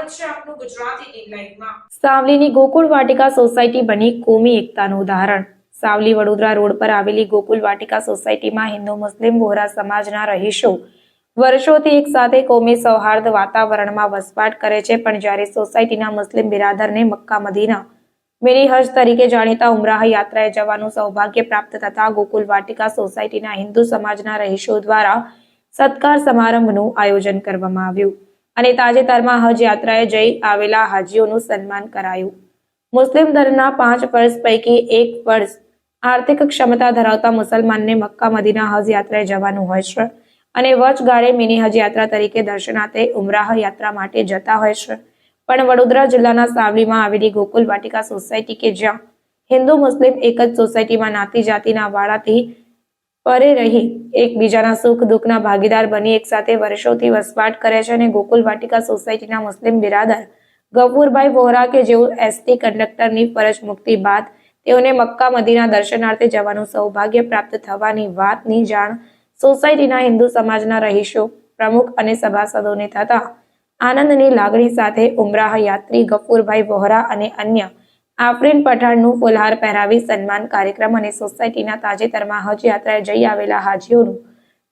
સ્વાગત છે આપનું ગુજરાતી ટીવી લાઈવમાં। સાવલીની ગોકુળ વાટિકા સોસાયટી બની કોમી એકતાનું ઉદાહરણ। સાવલી વડોદરા રોડ પર આવેલી ગોકુળ વાટિકા સોસાયટીમાં હિન્દુ મુસ્લિમ વોહરા સમાજના રહીશો વર્ષોથી એક સાથે કોમી સૌહાર્દ વાતાવરણમાં વસવાટ કરે છે, પણ જ્યારે સોસાયટીના મુસ્લિમ બિરાદરને મક્કા મદીના મિની હજ તરીકે જાણીતા ઉમરાહ યાત્રાએ જવાનું સૌભાગ્ય પ્રાપ્ત થતા ગોકુળ વાટિકા સોસાયટીના હિન્દુ સમાજના રહીશો દ્વારા સત્કાર સમારંભનું આયોજન કરવામાં આવ્યું અને તાજેતરમાં હજ યાત્રાએ જઈ આવેલા હાજીઓનું સન્માન કરાયું। મુસ્લિમ ધર્મના 5 ફર્ઝ પૈકી એક ફર્ઝ આર્થિક ક્ષમતા ધરાવતા મુસલમાનને મક્કા મદીના હજ યાત્રાએ જવાનું હોય છે અને વચગાળે મિની હજ યાત્રા તરીકે દર્શનાર્થે ઉમરાહ યાત્રા માટે જતા હોય છે, પણ વડોદરા જિલ્લાના સાવલીમાં આવેલી ગોકુલ વાટિકા સોસાયટી કે જ્યાં હિન્દુ મુસ્લિમ એક જ સોસાયટીમાં નાતી જાતિના વાળાથી પરે રહી એકબીજાના સુખ દુઃખના ભાગીદાર બની એક સાથે વર્ષોથી વસવાટ કરે છે અને ગોકુલ વાટિકા સોસાયટીના મુસ્લિમ બિરાદર ગફુરભાઈ વોહરા કે જેઓ એસટી કંડક્ટરની ફરજ મુક્તિ બાદ તેઓને મક્કા મદીના દર્શનાર્થે જવાનું સૌભાગ્ય પ્રાપ્ત થવાની વાતની જાણ સોસાયટીના હિન્દુ સમાજના રહીશો પ્રમુખ અને સભાસદોને થતા આનંદની લાગણી સાથે ઉમરાહ યાત્રી ગફુરભાઈ વોહરા અને અન્ય આફરીન પઠાણનું ફુલહાર પહેરાવી સન્માન કાર્યક્રમ અને સોસાયટીના તાજેતરમાં હજ યાત્રાએ જઈ આવેલા હાજીઓનું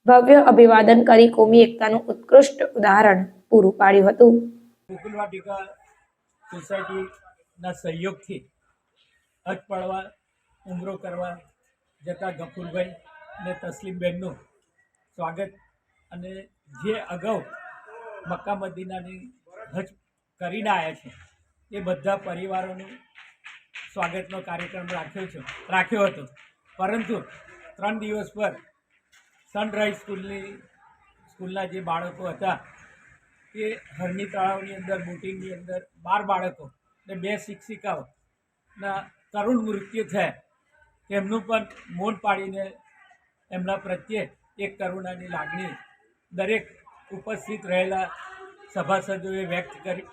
ભવ્ય અભિવાદન કરી કોમી એકતાનું ઉત્કૃષ્ટ ઉદાહરણ પૂરું પાડ્યું હતું। ગોકુલ વાટિકા સોસાયટીના સહયોગથી હજ પડવા ઉમરો કરવા જતા ગફુરભાઈ અને તસ્લીમબેનનું સ્વાગત અને જે અગાઉ મક્કા મદીનાની હજ કરીને આવ્યા છે એ બધા પરિવારોનું સ્વાગતનો કાર્યક્રમ રાખ્યો હતો, પરંતુ 3 દિવસ પર સનરાઈઝ સ્કૂલના જે બાળકો હતા એ હરની તળાવની અંદર બોટિંગની અંદર 12 બાળકો અને 2 શિક્ષિકાઓના કરુણ મૃત્યુ થયા, તેમનું પણ મૌન પાડીને એમના પ્રત્યે એક કરુણાની લાગણી દરેક ઉપસ્થિત રહેલા સભાસદોએ વ્યક્ત કરી।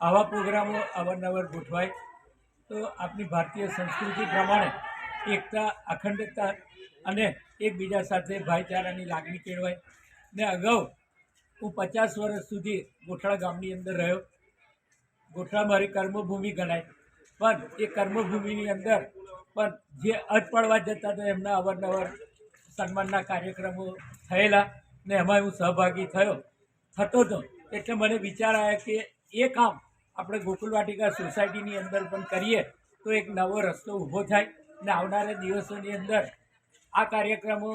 આવા પ્રોગ્રામો અવારનવાર ગોઠવાય તો આપણી ભારતીય સંસ્કૃતિ પ્રમાણે એકતા અખંડતા અને એકબીજા સાથે ભાઈચારાની લાગણી કેળવાય ને અગાઉ હું 50 વર્ષ સુધી ગોઠડા ગામની અંદર રહ્યો। ગોઠડા મારી કર્મભૂમિ ગણાય, પણ એ કર્મભૂમિની અંદર પણ જે હજ પડવા જતા હતા એમના અવારનવાર સન્માનના કાર્યક્રમો થયેલા ને એમાં હું સહભાગી થતો હતો, એટલે મને વિચાર આવ્યા કે એ કામ આપણે ગોકુલ વાટિકા સોસાયટીની અંદર પણ કરીએ તો એક નવો રસ્તો ઊભો થાય ને આવનારા દિવસોની અંદર આ કાર્યક્રમો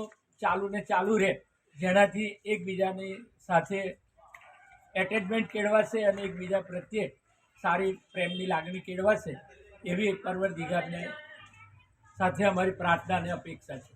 ચાલુ રહે, જેનાથી એકબીજાની સાથે એટેચમેન્ટ કેળવાશે અને એકબીજા પ્રત્યે સારી પ્રેમની લાગણી કેળવાશે, એવી એક પરવરદિગારને સાથે અમારી પ્રાર્થના અને અપેક્ષા છે।